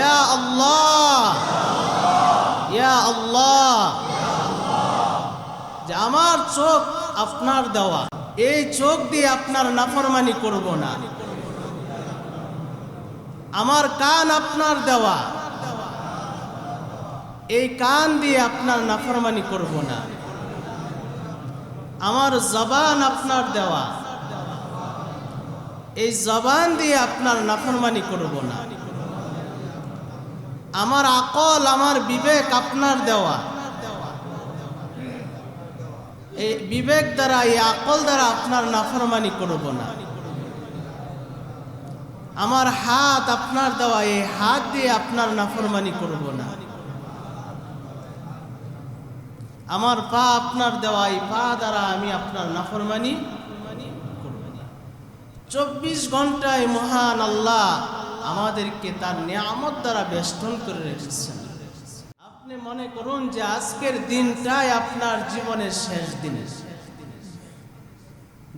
ইয়া আল্লাহ, ইয়া আল্লাহ। যে আমার চোখ আপনার দেওয়া, এই চোখ দিয়ে আপনার নাফরমানি করব না। আমার কান আপনার দেওয়া, এই কান দিয়ে আপনার নাফরমানি করব না। আমার জবান আপনার দেওয়া, এই জবান দিয়ে আপনার নাফরমানি করব না। আমার আকল, আমার বিবেক আপনার দেওয়া, এই বিবেক দ্বারা, এই আকল দ্বারা আপনার নাফরমানি করব না। আমার হাত আপনার দেওয়া, এই হাত দিয়ে আপনার নাফরমানি করব না। আমার পা আপনার দেওয়া, এই পা দ্বারা আমি আপনার নাফরমানি করব না। 24 ঘন্টায় মহান আল্লাহ আমাদেরকে তার নিয়ামত দ্বারা বেষ্টন করে রেখেছেন। আপনি মনে করুন যে আজকের দিনটাই আপনার জীবনের শেষ দিন,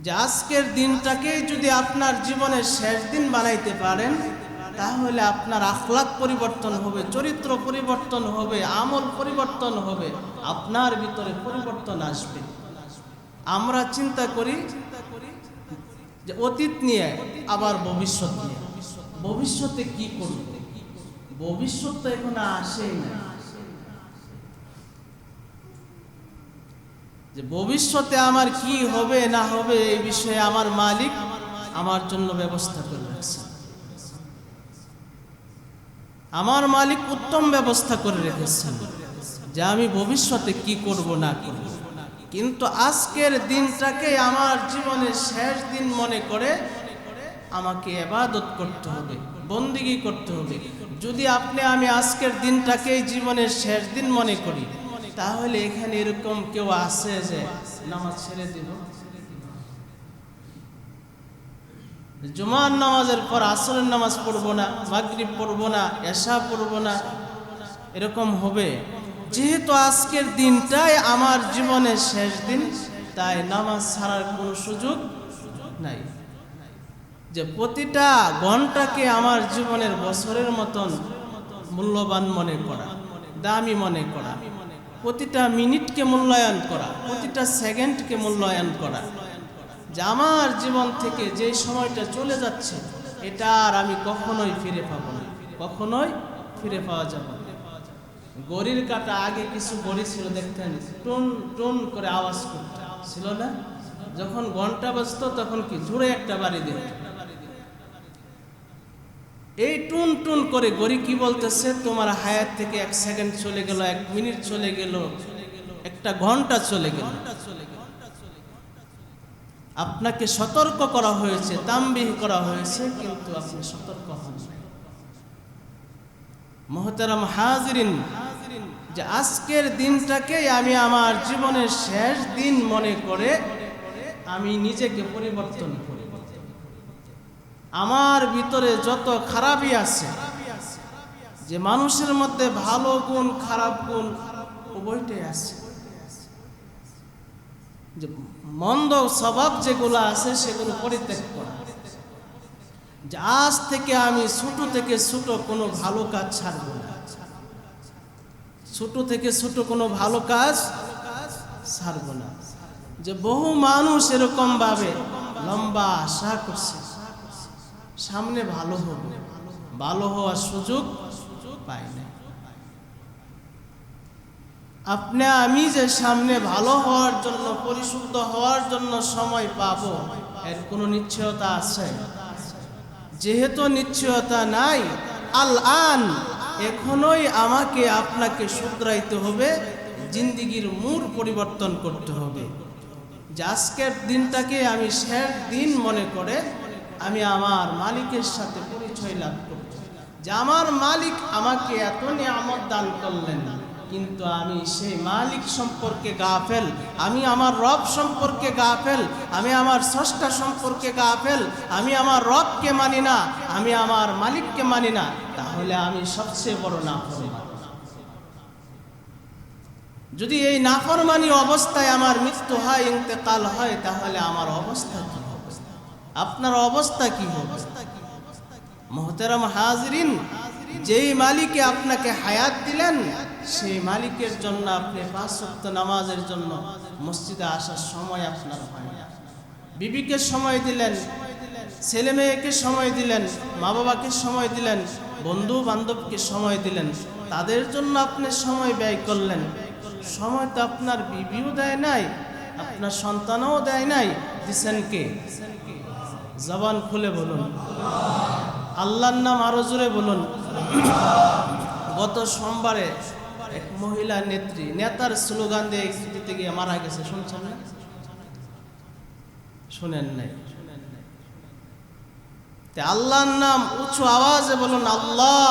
যে আজকের দিনটাকেই যদি আপনার জীবনের শেষ দিন বানাইতে পারেন, তাহলে আপনার আখলাক পরিবর্তন হবে, চরিত্র পরিবর্তন হবে, আমল পরিবর্তন হবে, আপনার ভিতরে পরিবর্তন আসবে। আমরা চিন্তা করি যে অতীত নিয়ে, আবার ভবিষ্যৎ নিয়ে। ভবিষ্যতে কি করব? ভবিষ্যৎ তো এখনো আসেই না। যে ভবিষ্যতে আমার কি হবে না হবে, এই বিষয়ে আমার মালিক আমার জন্য ব্যবস্থা করে রাখছে। আমার মালিক উত্তম ব্যবস্থা করে রেখেছেন যে আমি ভবিষ্যতে কি করব না করব। কিন্তু আজকের দিনটাকে আমার জীবনের শেষ দিন মনে করে আমাকে ইবাদত করতে হবে, বন্দেগী করতে হবে। যদি আমি আজকের দিনটাকেই জীবনের শেষ দিন মনে করি, তাহলে এখানে এরকম কেউ আছে যে নামাজ ছেড়ে দিব? জুমার নামাজের পর আসরের নামাজ পড়বো না, মাগরিব পড়বো না, এশা পড়বো না, এরকম হবে? যেহেতু আজকের দিনটাই আমার জীবনের শেষ দিন, তাই নামাজ ছাড়ার কোনো সুযোগ নাই। যে প্রতিটা ঘন্টাকে আমার জীবনের বছরের মতন মূল্যবান মনে করা, দামি মনে করা, প্রতিটা মিনিটকে মূল্যায়ন করা, প্রতিটা সেকেন্ডকে মূল্যায়ন করা, যে আমার জীবন থেকে যে সময়টা চলে যাচ্ছে, এটা আর আমি কখনোই ফিরে পাবো না, কখনোই ফিরে পাওয়া যাবে না। গড়ির কাটা, আগে কিছু গড়ি ছিল, দেখতেন টুন টুন করে আওয়াজ করতে ছিল না? যখন ঘন্টা বাজতো তখন কি জোরে একটা বাড়ি দিত। এই টুন টুন করে গড়ি কি বলতেছে? তোমার হায়াত থেকে 1 সেকেন্ড চলে গেল, 1 মিনিট চলে গেল, একটা ঘন্টা চলে গেল। আপনাকে সতর্ক করা হয়েছে, তামবিহ করা হয়েছে, কিন্তু আপনি সতর্ক হন না। মুহতারাম হাজিরিন, যে আজকের দিনটাকে আমি আমার জীবনের শেষ দিন মনে করে আমি নিজেকে পরিবর্তন করি। আমার ভিতরে যত খারাপই আছে, যে মানুষের মধ্যে ভালো গুণ খারাপ গুণ উভয়টাই আছে, যে মন্দ স্বভাব যেগুলো আছে সেগুলো পরিত্যাগ করা। যে আজ থেকে আমি ছোট থেকে ছোট কোনো ভালো কাজ ছাড়ব না, ছোট থেকে ছোট কোনো ভালো কাজ ছাড়ব না। যে বহু মানুষ এরকম ভাবে লম্বা আশা করছে সামনে ভালো হবে, ভালো হওয়ার সুযোগ পায় না। আমি যে সামনে ভালো হওয়ার জন্য, পরিশুদ্ধ হওয়ার জন্য সময় পাবো, এর কোনো নিশ্চয়তা আছে? যেহেতু নিশ্চয়তা নাই, আল-আন, এখনোই আমাকে আপনাকে শুধরাইতে হবে, জিন্দিগির মূল পরিবর্তন করতে হবে। যে আজকের দিনটাকে আমি শেষ দিন মনে করে আমি আমার মালিকের সাথে পরিচয় লাভ করব। যে আমার মালিক আমাকে এত নিয়ামত দান করলেন, কিন্তু আমি সেই মালিক সম্পর্কে গাফেল, আমি আমার রব সম্পর্কে গাফেল, আমি আমার স্রষ্টা সম্পর্কে গাফেল, আমি আমার রবকে মানি না, আমি আমার মালিককে মানি না, তাহলে আমি সবচেয়ে বড় নাফরমান। যদি এই নাফরমানি অবস্থায় আমার মৃত্যু হয়, ইন্তেকাল হয়, তাহলে আমার অবস্থা কি হবে? আপনার অবস্থা কি হবে? মুহতারাম হাজিরিন, যেই মালিকে আপনাকে হায়াত দিলেন সেই মালিকের জন্য আপনি 5 ওয়াক্ত নামাজের জন্য মসজিদে আসার সময় আপনার হয় না। বিবিকে সময় দিলেন, ছেলে মেয়েকে সময় দিলেন, মা বাবাকে সময় দিলেন, বন্ধু বান্ধবকে সময় দিলেন, তাদের জন্য আপনি সময় ব্যয় করলেন। সময় তো আপনার বিবিও দেয় নাই, আপনার সন্তানও দেয় নাই, দিছেন কে? জবান খুলে বলুন আল্লাহর নাম আরো জোরে বলুন। গত সোমবারে এক মহিলা নেতার স্লোগান দিয়ে দিতে গিয়ে মারা গেছে, শুনছেন না? শুনেন নাই? আল্লাহর নাম উঁচু আওয়াজে বলুন আল্লাহ।